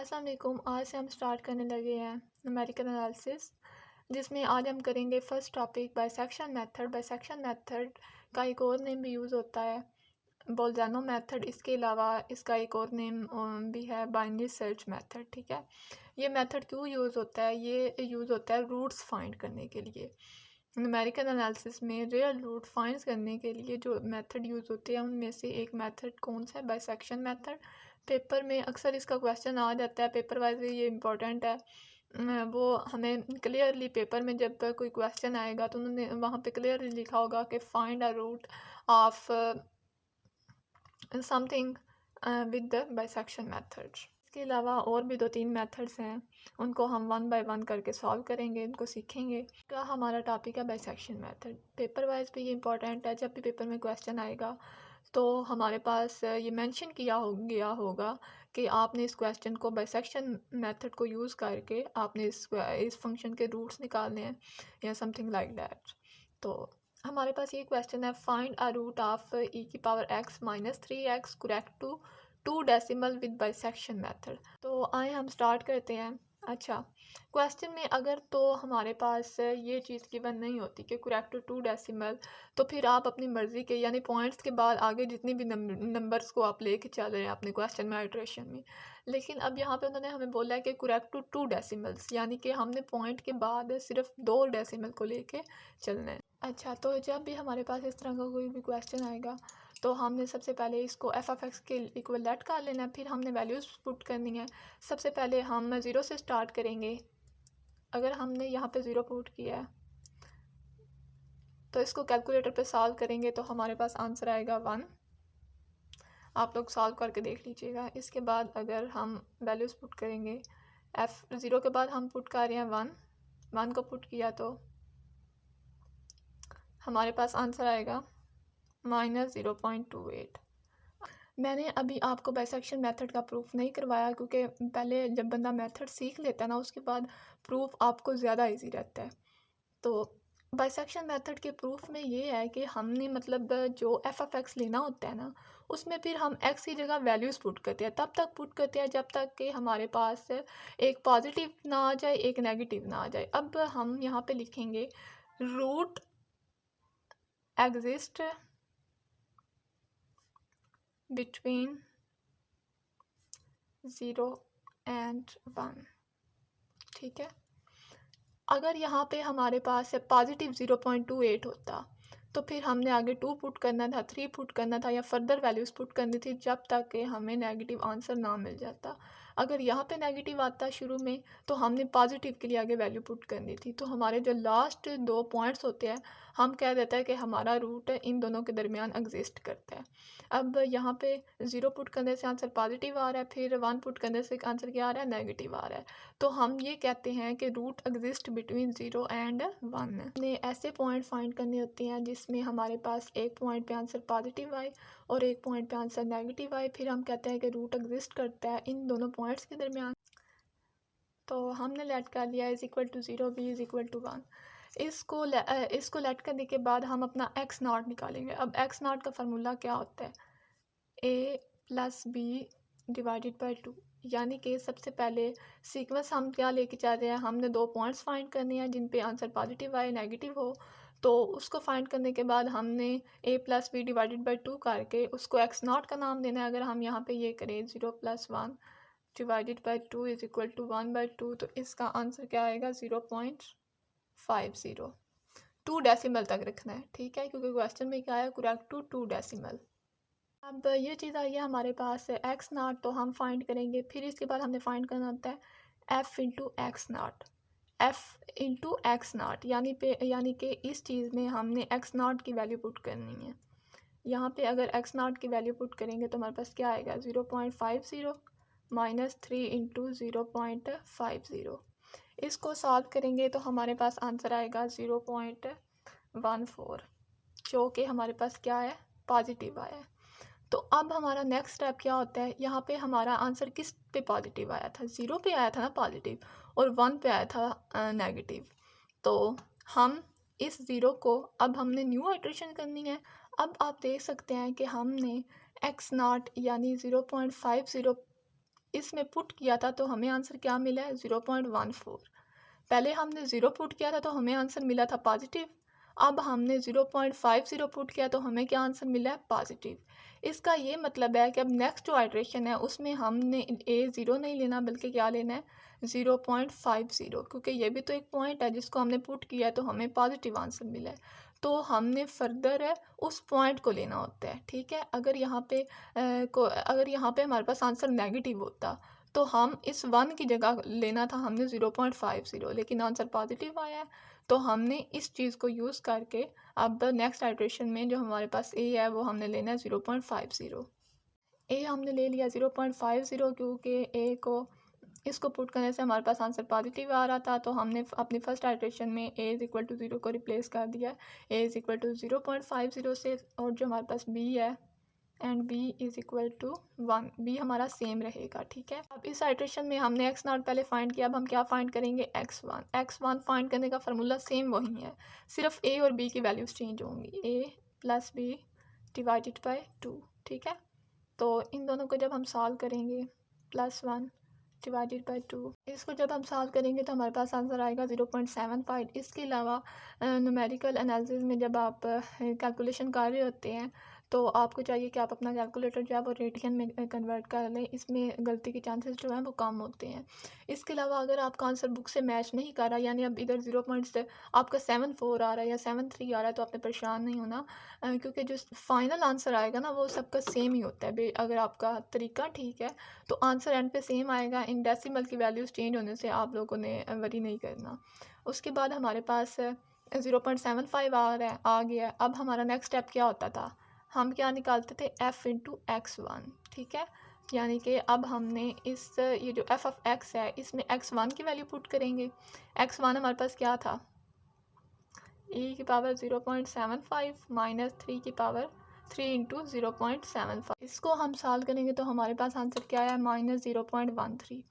अस्सलाम वालेकुम। आज से हम स्टार्ट करने लगे हैं न्यूमेरिकल एनालिसिस, जिसमें आज हम करेंगे first topic bisection method. Bisection method का एक और नेम भी यूज़ होता है बोल्ज़ानो मेथड। इसके अलावा इसका एक और नेम भी है बाइनरी सर्च मेथड। ठीक है, ये मेथड क्यों यूज़ होता है? ये यूज़ होता है रूट्स फाइंड करने के लिए। न्यूमेरिकल एनालिसिस में रियल रूट फाइंड करने के लिए जो मेथड यूज़ होते हैं उनमें से एक मेथड कौन सा है? Bisection method. पेपर में अक्सर इसका क्वेश्चन आ जाता है, पेपर वाइज ये इम्पोर्टेंट है। वो हमें क्लियरली पेपर में जब कोई क्वेश्चन आएगा तो उन्होंने वहाँ पे क्लियरली लिखा होगा कि find a root of something with the bisection method. इसके अलावा और भी 2-3 मेथड्स हैं, उनको हम वन बाय वन करके सॉल्व करेंगे, उनको सीखेंगे। का हमारा टॉपिक है बाइसेक्शन मेथड। पेपर वाइज भी ये इंपॉर्टेंट है। जब भी पेपर में क्वेश्चन आएगा तो हमारे पास ये मेंशन किया गया होगा कि आपने इस क्वेश्चन को बाइसेक्शन मेथड को यूज़ करके आपने इस फंक्शन के रूट्स निकालने हैं या समथिंग लाइक दैट। तो हमारे पास ये क्वेश्चन है, find a root of e की power x minus 3x correct to 2 decimal with bisection method. तो आए हम स्टार्ट करते हैं। अच्छा, क्वेश्चन में अगर तो हमारे पास ये चीज़ गिवन नहीं होती कि करेक्ट टू 2 डेसिमल, तो फिर आप अपनी मर्ज़ी के यानी पॉइंट्स के बाद आगे जितनी भी नंबर्स को आप लेके चल रहे हैं अपने क्वेश्चन में आइट्रेशन में। लेकिन अब यहाँ पे उन्होंने हमें बोला है कि करेक्ट टू 2 डेसिमल्स, यानी कि हमने पॉइंट के बाद सिर्फ 2 डेसिमल को लेके चलना है। अच्छा, तो जब भी हमारे पास इस तरह का कोई भी क्वेश्चन आएगा तो हमने सबसे पहले इसको एफ ऑफ एक्स के इक्वल लेट कर लेना है, फिर हमने वैल्यूज़ पुट करनी है। सबसे पहले हम ज़ीरो से स्टार्ट करेंगे। अगर हमने यहाँ पे ज़ीरो पुट किया है तो इसको कैलकुलेटर पे सॉल्व करेंगे तो हमारे पास आंसर आएगा 1। आप लोग सॉल्व करके देख लीजिएगा। इसके बाद अगर हम वैल्यूज़ पुट करेंगे, एफ ज़ीरो के बाद हम पुट कर रहे हैं 1 को पुट किया तो हमारे पास आंसर आएगा -0.28। मैंने अभी आपको बाइसेक्शन मेथड का प्रूफ नहीं करवाया क्योंकि पहले जब बंदा मेथड सीख लेता है ना उसके बाद प्रूफ आपको ज़्यादा इजी रहता है। तो बाइसेक्शन मेथड के प्रूफ में ये है कि हमने मतलब जो एफ ऑफ एक्स लेना होता है ना, उसमें फिर हम एक्स की जगह वैल्यूज़ पुट करते हैं। तब तक पुट करते हैं जब तक कि हमारे पास एक पॉजिटिव ना आ जाए, एक नेगेटिव ना आ जाए। अब हम यहाँ पे लिखेंगे रूट एग्जिस्ट बिटवीन 0 एंड 1। ठीक है, अगर यहाँ पे हमारे पास पॉजिटिव 0.28 होता तो फिर हमने आगे 2 पुट करना था, 3 पुट करना था या फर्दर वैल्यूज़ पुट करनी थी जब तक कि हमें नेगेटिव आंसर ना मिल जाता। अगर यहाँ पे नेगेटिव आता शुरू में तो हमने पॉजिटिव के लिए आगे वैल्यू पुट करनी थी। तो हमारे जो लास्ट 2 पॉइंट्स होते हैं हम कह देते हैं कि हमारा रूट इन दोनों के दरमियान एग्जिस्ट करता है। अब यहाँ पे 0 पुट करने से आंसर पॉजिटिव आ रहा है, फिर 1 पुट करने से आंसर क्या आ रहा है? नेगेटिव आ रहा है। तो हम ये कहते हैं कि रूट एग्जिस्ट बिटवीन 0 एंड 1 ने ऐसे पॉइंट फाइंड करने होते हैं जिसमें हमारे पास एक पॉइंट पे आंसर पॉजिटिव आए और एक पॉइंट पे आंसर नेगेटिव आए। फिर हम कहते हैं कि रूट एग्जिस्ट करता है इन दोनों पॉइंट्स के दरमियान। तो हमने लेट कर लिया is equal to 0, b is equal to 1। इसको लेट करने के बाद हम अपना एक्स नॉट निकालेंगे। अब एक्स नॉट का फार्मूला क्या होता है? ए प्लस बी डिवाइडेड बाई 2। यानी कि सबसे पहले सीक्वेंस हम क्या लेके चल रहे हैं, हमने 2 पॉइंट्स फाइंड करने हैं जिन पे आंसर पॉजिटिव आए नेगेटिव हो। तो उसको फाइंड करने के बाद हमने ए प्लस बी डिवाइडेड बाई 2 करके उसको एक्स नॉट का नाम देना है। अगर हम यहाँ पे ये करें 0 + 1 divided by 2 is equal to 1/2, तो इसका आंसर क्या आएगा? 0.50। 2 डेसिमल तक रखना है, ठीक है, क्योंकि क्वेश्चन में क्या है? Correct to 2 decimal. अब ये चीज़ आई है हमारे पास एक्स नॉट, तो हम फाइंड करेंगे। फिर इसके बाद हमने फाइंड करना होता है F into x not. F into x not यानी कि इस चीज़ में हमने एक्स नॉट की वैल्यू पुट करनी है। यहाँ पे अगर एक्स नॉट की वैल्यू पुट करेंगे तो हमारे पास क्या आएगा? 0.50 माइनस 3 इंटू 0.50। इसको सॉल्व करेंगे तो हमारे पास आंसर आएगा 0.14, जो कि हमारे पास क्या है? पॉजिटिव आया है। तो अब हमारा नेक्स्ट स्टेप क्या होता है? यहाँ पे हमारा आंसर किस पे पॉजिटिव आया था? 0 पे आया था ना पॉजिटिव, और 1 पे आया था नेगेटिव। तो हम इस 0 को अब हमने न्यू आइट्रेशन करनी है। अब आप देख सकते हैं कि हमने एक्स नॉट यानी 0.50 इसमें पुट किया था तो हमें आंसर क्या मिला है 0.14। पहले हमने 0 पुट किया था तो हमें आंसर मिला था पॉजिटिव। अब हमने 0.50 पुट किया तो हमें क्या आंसर मिला है पॉजिटिव। इसका ये मतलब है कि अब नेक्स्ट जो आइट्रेशन है उसमें हमने ए ज़ीरो नहीं लेना बल्कि क्या लेना है 0.50, क्योंकि ये भी तो एक पॉइंट है जिसको हमने पुट किया है तो हमें पॉजिटिव आंसर मिला है। तो हमने फर्दर है उस पॉइंट को लेना होता है, ठीक है। अगर यहाँ पे हमारे पास आंसर नेगेटिव होता तो हम इस 1 की जगह लेना था हमने 0.50, लेकिन आंसर पॉजिटिव आया है तो हमने इस चीज़ को यूज़ करके अब नेक्स्ट आइट्रेशन में जो हमारे पास ए है वो हमने लेना है 0.50। ए हमने ले लिया 0.50 क्योंकि ए को इसको पुट करने से हमारे पास आंसर पॉजिटिव आ रहा था, तो हमने अपनी फर्स्ट आइट्रेशन में ए इज़ इक्वल टू 0 को रिप्लेस कर दिया ए इज़ इक्वल टू 0.50 से, और जो हमारे पास बी है and b is equal to 1, b हमारा सेम रहेगा, ठीक है। अब इस आइट्रेशन में हमने एक्स नॉट पहले फाइंड किया, अब हम क्या फाइंड करेंगे एक्स वन फाइंड करने का फार्मूला सेम वही है, सिर्फ ए और बी की वैल्यूज़ चेंज होंगी, ए प्लस बी डिवाइडेड बाई 2, ठीक है। तो इन दोनों को जब हम सॉल्व करेंगे +1 डिवाइडेड बाई 2, इसको जब हम सॉल्व करेंगे तो हमारे पास आंसर आएगा 0.75। इसके अलावा न्यूमेरिकल एनालिसिस में जब आप कैलकुलेशन कर रहे होते हैं तो आपको चाहिए कि आप अपना कैलकुलेटर जो है वो रेडियन में कन्वर्ट कर लें, इसमें गलती के चांसेस जो हैं वो कम होते हैं। इसके अलावा अगर आपका आंसर बुक से मैच नहीं कर रहा, यानी अब इधर 0. आपका 74 आ रहा है या 73 आ रहा है, तो आपने परेशान नहीं होना, क्योंकि जो फाइनल आंसर आएगा ना वो सबका सेम ही होता है। अगर आपका तरीका ठीक है तो आंसर एंड पे सेम आएगा। इन डेसिमल की वैल्यूज़ चेंज होने से आप लोगों ने वरी नहीं करना। उसके बाद हमारे पास 0.75 आ गया है। अब हमारा नेक्स्ट स्टेप क्या होता था, हम क्या निकालते थे f इंटू x1, ठीक है। यानी कि अब हमने ये जो f ऑफ x है इसमें x1 की वैल्यू पुट करेंगे। x1 हमारे पास क्या था, e की पावर 0.75 माइनस 3 की पावर 3 इंटू 0.75। इसको हम सॉल्व करेंगे तो हमारे पास आंसर क्या है -0.13।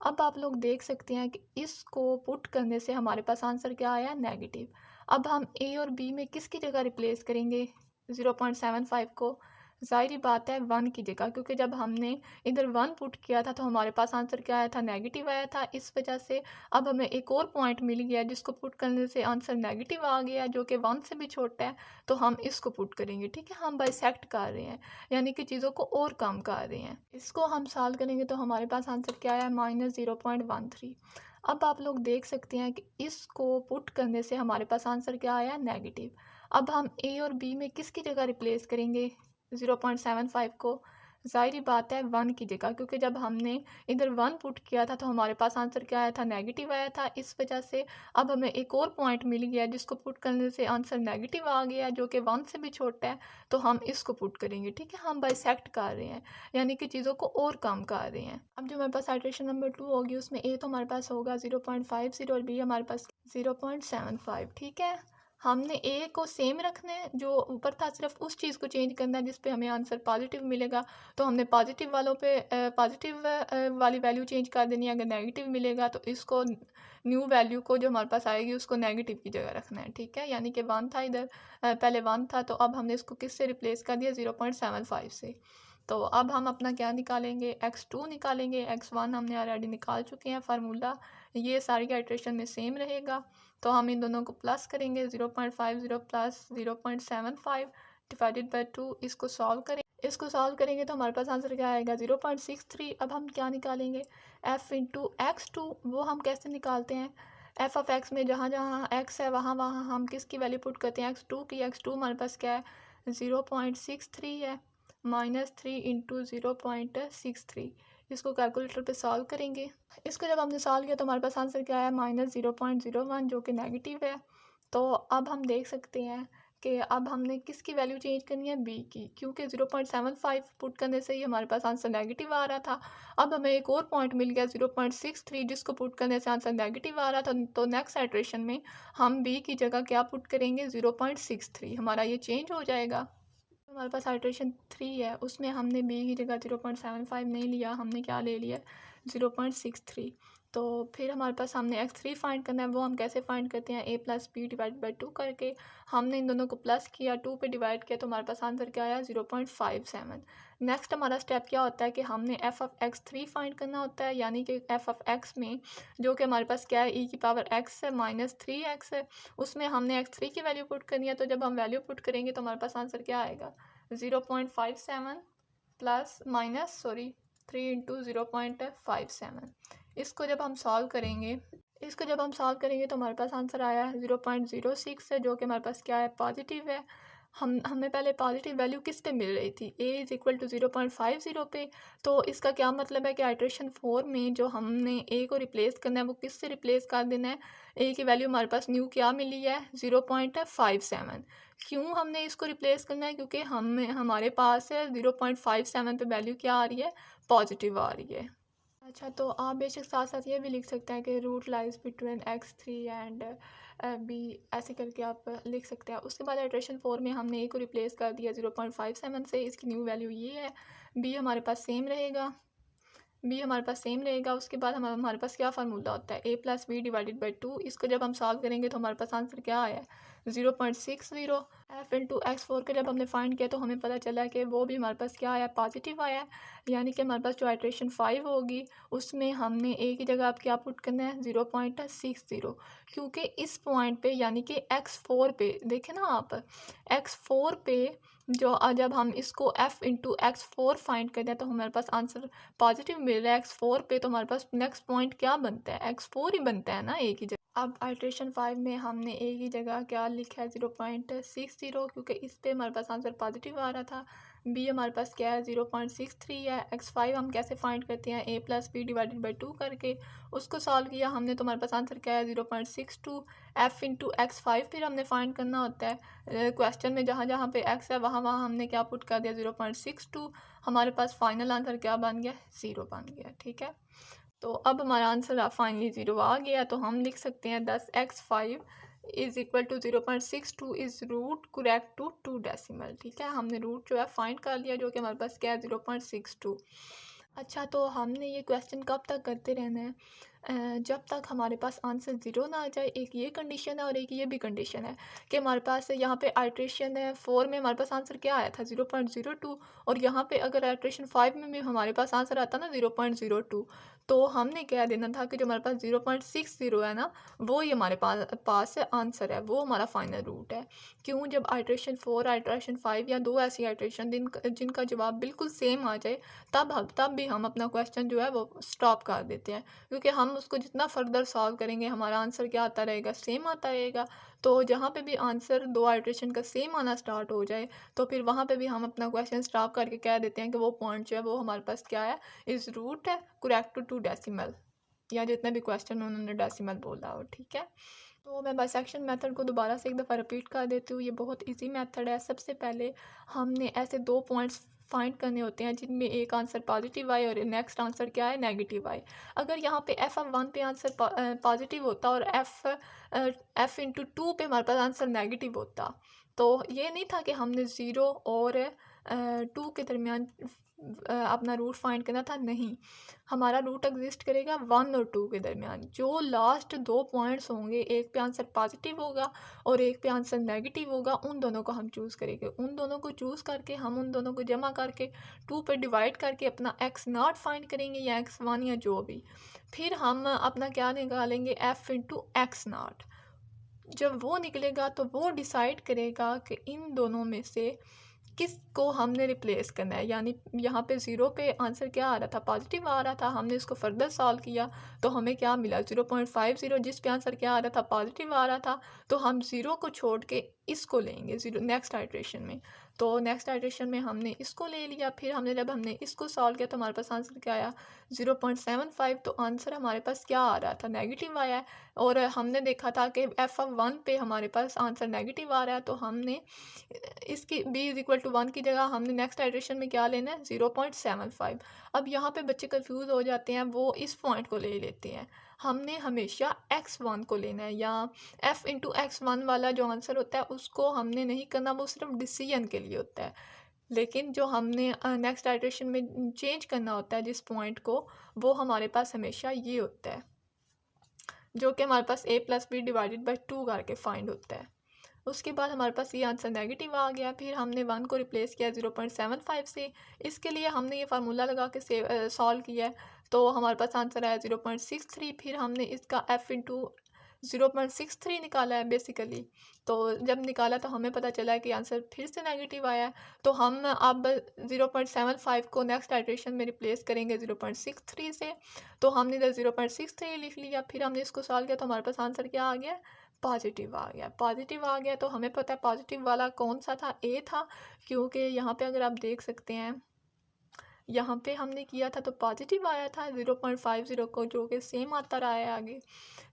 अब आप लोग देख सकते हैं कि इसको पुट करने से हमारे पास आंसर क्या आया नेगेटिव। अब हम ए और बी में किसकी जगह रिप्लेस करेंगे 0.75 को, ज़ाहिर बात है 1 की जगह, क्योंकि जब हमने इधर 1 पुट किया था तो हमारे पास आंसर क्या आया था नेगेटिव आया था। इस वजह से अब हमें एक और पॉइंट मिल गया जिसको पुट करने से आंसर नेगेटिव आ गया, जो कि 1 से भी छोटा है, तो हम इसको पुट करेंगे, ठीक है। हम बाइसेक्ट कर रहे हैं, यानी कि चीज़ों को और कम कर रहे हैं। इसको हम सॉल्व करेंगे तो हमारे पास आंसर क्या आया -0.13। अब आप लोग देख सकते हैं कि इसको पुट करने से हमारे पास आंसर क्या आया नेगेटिव। अब हम ए और बी में किसकी जगह रिप्लेस करेंगे 0.75 को, ज़ाहिर बात है 1 की जगह, क्योंकि जब हमने इधर 1 पुट किया था तो हमारे पास आंसर क्या आया था नेगेटिव आया था। इस वजह से अब हमें एक और पॉइंट मिल गया जिसको पुट करने से आंसर नेगेटिव आ गया, जो कि 1 से भी छोटा है, तो हम इसको पुट करेंगे, ठीक है। हम बाइसेक्ट कर रहे हैं, यानी कि चीज़ों को और कम कर रहे हैं। अब जो हमारे पास आइट्रेशन नंबर 2 होगी उसमें ए तो हमारे पास होगा 0.50 और बी हमारे पास 0.75, ठीक है। हमने ए को सेम रखना है, जो ऊपर था सिर्फ उस चीज़ को चेंज करना है जिस पे हमें आंसर पॉजिटिव मिलेगा, तो हमने पॉजिटिव वालों पे पॉजिटिव वाली वैल्यू चेंज कर देनी है। अगर नेगेटिव मिलेगा तो इसको न्यू वैल्यू को जो हमारे पास आएगी उसको नेगेटिव की जगह रखना है, ठीक है। यानी कि 1 था इधर, पहले 1 था, तो अब हमने इसको किससे रिप्लेस कर दिया 0.75 से। तो अब हम अपना क्या निकालेंगे x2 निकालेंगे, x1 हमने ऑलरेडी निकाल चुके हैं फार्मूला, ये सारी आइट्रेशन में सेम रहेगा। तो हम इन दोनों को प्लस करेंगे 0.50 प्लस 0.75 डिवाइडेड बाई 2, इसको सॉल्व करेंगे तो हमारे पास आंसर क्या आएगा 0.63। अब हम क्या निकालेंगे f इंटू x2, वो हम कैसे निकालते हैं, f ऑफ x में जहाँ जहाँ x है वहाँ वहाँ हम किसकी वैल्यू पुट करते हैं x2 की। x2 हमारे पास क्या है 0.63 है, -3 इंटू 0.63, इसको कैलकुलेटर पे सॉल्व करेंगे। इसको जब हमने सॉल्व किया तो हमारे पास आंसर क्या है -0.01, जो कि नेगेटिव है। तो अब हम देख सकते हैं कि अब हमने किसकी वैल्यू चेंज करनी है बी की, क्योंकि 0.75 पुट करने से ही हमारे पास आंसर नेगेटिव आ रहा था। अब हमें एक और पॉइंट मिल गया 0.63, जिसको पुट करने से आंसर नेगेटिव आ रहा था। तो नेक्स्ट आइट्रेशन में हम बी की जगह क्या पुट करेंगे 0.63, हमारा ये चेंज हो जाएगा। हमारे पास आइट्रेशन 3 है, उसमें हमने बी की जगह 0.75 नहीं लिया, हमने क्या ले लिया 0.63। तो फिर हमारे पास हमने x3 फाइंड करना है, वो हम कैसे फाइंड करते हैं, a+b डिवाइड बाई 2 करके हमने इन दोनों को प्लस किया, 2 पे डिवाइड किया, तो हमारे पास आंसर क्या आया 0.57। नेक्स्ट हमारा स्टेप क्या होता है कि हमने f(x3) फाइंड करना होता है, यानी कि f(x) में जो कि हमारे पास क्या है e⁻x है -3x है, उसमें हमने x3 की वैल्यू पुट करनी है। तो जब हम वैल्यू पुट करेंगे तो हमारे पास आंसर क्या आएगा 0.57 प्लस माइनस 3 इंटू 0.57। इसको जब हम सॉल्व करेंगे तो हमारे पास आंसर आया है 0.06 है, जो कि हमारे पास क्या है पॉजिटिव है। हमें पहले पॉजिटिव वैल्यू किस पे मिल रही थी, a = 0.50 पे। तो इसका क्या मतलब है कि आइट्रेशन 4 में जो हमने a को रिप्लेस करना है वो किस से रिप्लेस कर देना है, a की वैल्यू हमारे पास न्यू क्या मिली है 0.57। क्यों हमने इसको रिप्लेस करना है, क्योंकि हमारे पास है 0.57 पे वैल्यू क्या आ रही है पॉजिटिव आ रही है। अच्छा, तो आप बेशक साथ साथ ये भी लिख सकते हैं कि root lies between x3 and b, ऐसे करके आप लिख सकते हैं। उसके बाद आइट्रेशन 4 में हमने a को रिप्लेस कर दिया 0.57 से, इसकी न्यू वैल्यू ये है। b हमारे पास सेम रहेगा। उसके बाद हमारे पास क्या फार्मूला होता है a+b डिवाइडेड बाई 2। इसको जब हम सॉल्व करेंगे तो हमारे पास आंसर क्या आया 0.60। f(x4) का जब हमने फाइंड किया तो हमें पता चला कि वो भी हमारे पास क्या आया पॉजिटिव आया, यानी कि हमारे पास जो आइट्रेशन 5 होगी उसमें हमने a की जगह आप क्या पुट करना है 0.60, क्योंकि इस पॉइंट पे यानी कि x4 पे देखें ना आप, x4 पे जब हम इसको f(x4) फाइंड करते हैं तो हमारे पास आंसर पॉजिटिव मिल रहा है x4 पे, तो हमारे पास नेक्स्ट पॉइंट क्या बनता है x4 ही बनता है ना a की जगह। अब आइट्रेशन 5 में हमने a की जगह क्या लिखा है 0.60, क्योंकि इस पे हमारे पास आंसर पॉजिटिव आ रहा था। b हमारे पास क्या है 0.63 है। x5 हम कैसे फाइंड करते हैं a+b डिवाइडेड बाई 2 करके, उसको सॉल्व किया हमने तो हमारे पास आंसर क्या है 0.62। f(x5) फिर हमने फाइंड करना होता है क्वेश्चन में, जहाँ जहाँ पे x है वहाँ वहाँ हमने क्या पुट कर दिया 0.62। हमारे पास फाइनल आंसर क्या बन गया 0 बन गया। ठीक है, तो अब हमारा आंसर फाइनली 0 आ गया। तो हम लिख सकते हैं 10x5 = 0.62 is root correct to 2 decimal. ठीक है, हमने रूट जो है फाइंड कर लिया, जो कि हमारे पास क्या है 0.62। अच्छा, तो हमने ये क्वेश्चन कब तक करते रहना है, जब तक हमारे पास आंसर 0 ना आ जाए। एक ये कंडीशन है और एक ये भी कंडीशन है कि हमारे पास यहाँ पे आइट्रेशन 4 में हमारे पास आंसर क्या आया था 0.02, और यहाँ पे अगर आइट्रेशन 5 में भी हमारे पास आंसर आता ना 0.02, तो हमने कह देना था कि जो हमारे पास 0.60 है ना, वो ही हमारे पास आंसर है, वो हमारा फाइनल रूट है। क्यों, जब आइट्रेशन 4 आइट्रेशन 5 या दो ऐसी आइट्रेशन जिनका जवाब बिल्कुल सेम आ जाए, तब भी हम अपना क्वेश्चन जो है वो स्टॉप कर देते हैं, क्योंकि हम उसको जितना फर्दर सॉल्व करेंगे हमारा आंसर क्या आता रहेगा सेम आता रहेगा। तो जहाँ पे भी आंसर दो आइट्रेशन का सेम आना स्टार्ट हो जाए तो फिर वहाँ पे भी हम अपना क्वेश्चन स्टॉप करके कह देते हैं कि वो पॉइंट जो है वो हमारे पास क्या है इस रूट है करेक्ट टू 2 डेसिमल, या जितने भी क्वेश्चन उन्होंने डेसिमल बोला हो। ठीक है, तो मैं बाइसेक्शन मेथड को दोबारा से एक दफ़ा रिपीट कर देती हूँ। ये बहुत इजी मेथड है। सबसे पहले हमने ऐसे 2 पॉइंट्स फाइंड करने होते हैं जिनमें एक आंसर पॉजिटिव आए और नेक्स्ट आंसर क्या है नेगेटिव आए। अगर यहाँ पे f(1) पे आंसर पॉजिटिव होता और f(2) पे हमारे पास आंसर नेगेटिव होता, तो ये नहीं था कि हमने 0 और 2 के दरमियान अपना रूट फाइंड करना था। नहीं, हमारा रूट एग्जिस्ट करेगा 1 और 2 के दरमियान। जो लास्ट 2 पॉइंट्स होंगे, एक पे आंसर पॉजिटिव होगा और एक पे आंसर नेगेटिव होगा, उन दोनों को हम चूज़ करेंगे। उन दोनों को चूज़ करके हम उन दोनों को जमा करके 2 पे डिवाइड करके अपना x0 फाइंड करेंगे या x1 या जो भी। फिर हम अपना क्या निकालेंगे f(x0). जब वो निकलेगा तो वो डिसाइड करेगा कि इन दोनों में से किसको हमने रिप्लेस करना है। यानी यहाँ पे 0 पे आंसर क्या आ रहा था पॉजिटिव आ रहा था, हमने इसको फर्दर सॉल्व किया तो हमें क्या मिला 0.50, जिस पे आंसर क्या आ रहा था पॉजिटिव आ रहा था। तो हम 0 को छोड़ के इसको लेंगे 0 नेक्स्ट आइट्रेशन में। तो नेक्स्ट आइट्रेशन में हमने इसको ले लिया। फिर जब हमने इसको सॉल्व किया तो हमारे पास आंसर क्या आया 0.75। तो आंसर हमारे पास क्या आ रहा था नेगेटिव आया है, और हमने देखा था कि f(1) पे हमारे पास आंसर नेगेटिव आ रहा है। तो हमने इसकी b = 1 की जगह हमने नेक्स्ट आइट्रेशन में क्या लेना है 0.75। अब यहाँ पे बच्चे कंफ्यूज हो जाते हैं, वो इस पॉइंट को ले लेते हैं। हमने हमेशा x1 को लेना है, या f(x1) वाला जो आंसर होता है उसको हमने नहीं करना, वो सिर्फ डिसीजन के लिए होता है। लेकिन जो हमने नेक्स्ट आइटरेशन में चेंज करना होता है जिस पॉइंट को, वो हमारे पास हमेशा ये होता है, जो कि हमारे पास a+b/2 करके फाइंड होता है। उसके बाद हमारे पास ये आंसर नेगेटिव आ गया। फिर हमने 1 को रिप्लेस किया 0.75 से। इसके लिए हमने ये फार्मूला लगा के सॉल्व किया है, तो हमारे पास आंसर आया 0.63। फिर हमने इसका f इंटू 0.63 निकाला है बेसिकली। तो जब निकाला तो हमें पता चला है कि आंसर फिर से नेगेटिव आया है। तो हम अब 0.75 को नेक्स्ट आइटरेशन में रिप्लेस करेंगे 0.63 से। तो हमने इधर 0.63 लिख लिया। फिर हमने इसको सॉल्व किया तो हमारे पास आंसर क्या आ गया, पॉजिटिव आ गया। पॉजिटिव आ गया तो हमें पता है पॉजिटिव वाला कौन सा था, ए था, क्योंकि यहाँ पे अगर आप देख सकते हैं, यहाँ पे हमने किया था तो पॉजिटिव आया था 0.50 को, जो कि सेम आता रहा है, आगे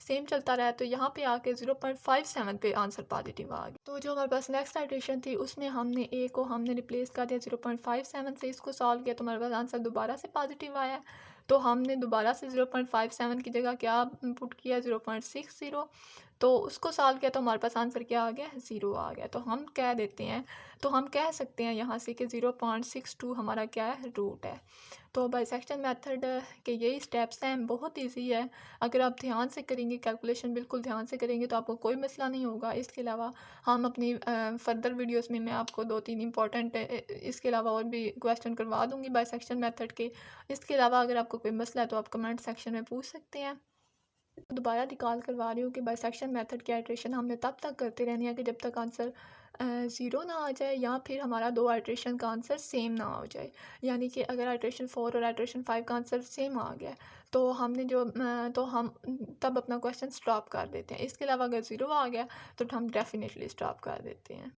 सेम चलता रहा है। तो यहाँ पे आके 0.57 पे आंसर पॉजिटिव आ गया। तो जो हमारे पास नेक्स्ट आइटरेशन थी उसमें हमने ए को हमने रिप्लेस कर दिया 0.57 से। इसको सॉल्व किया तो हमारे पास आंसर दोबारा से पॉजिटिव आया। तो हमने दोबारा से 0.57 की जगह क्या पुट किया, 0.60। तो उसको सॉल्व किया तो हमारे पास आंसर क्या आ गया, 0 आ गया। तो हम कह देते हैं, तो हम कह सकते हैं यहाँ से कि 0.62 हमारा क्या है, रूट है। तो बाइसेक्शन मेथड के यही स्टेप्स हैं, बहुत इजी है। अगर आप ध्यान से करेंगे, कैलकुलेशन बिल्कुल ध्यान से करेंगे तो आपको कोई मसला नहीं होगा। इसके अलावा हम अपनी फर्दर वीडियोस में मैं आपको 2-3 इंपॉर्टेंट इसके अलावा और भी क्वेश्चन करवा दूँगी बाइसेक्शन मेथड के। इसके अलावा अगर आपको कोई मसला है तो आप कमेंट सेक्शन में पूछ सकते हैं। दोबारा रिकॉल करवा रही हूँ कि बाइसेक्शन मेथड की आइटरेशन हमने तब तक करते रहनी है कि जब तक आंसर 0 ना आ जाए, या फिर हमारा 2 आइटरेशन का आंसर सेम ना हो जाए। यानी कि अगर आइटरेशन 4 और आइटरेशन 5 का आंसर सेम आ गया तो हमने तो हम तब अपना क्वेश्चन स्टॉप कर देते हैं। इसके अलावा अगर 0 आ गया तो हम डेफिनेटली स्टॉप कर देते हैं।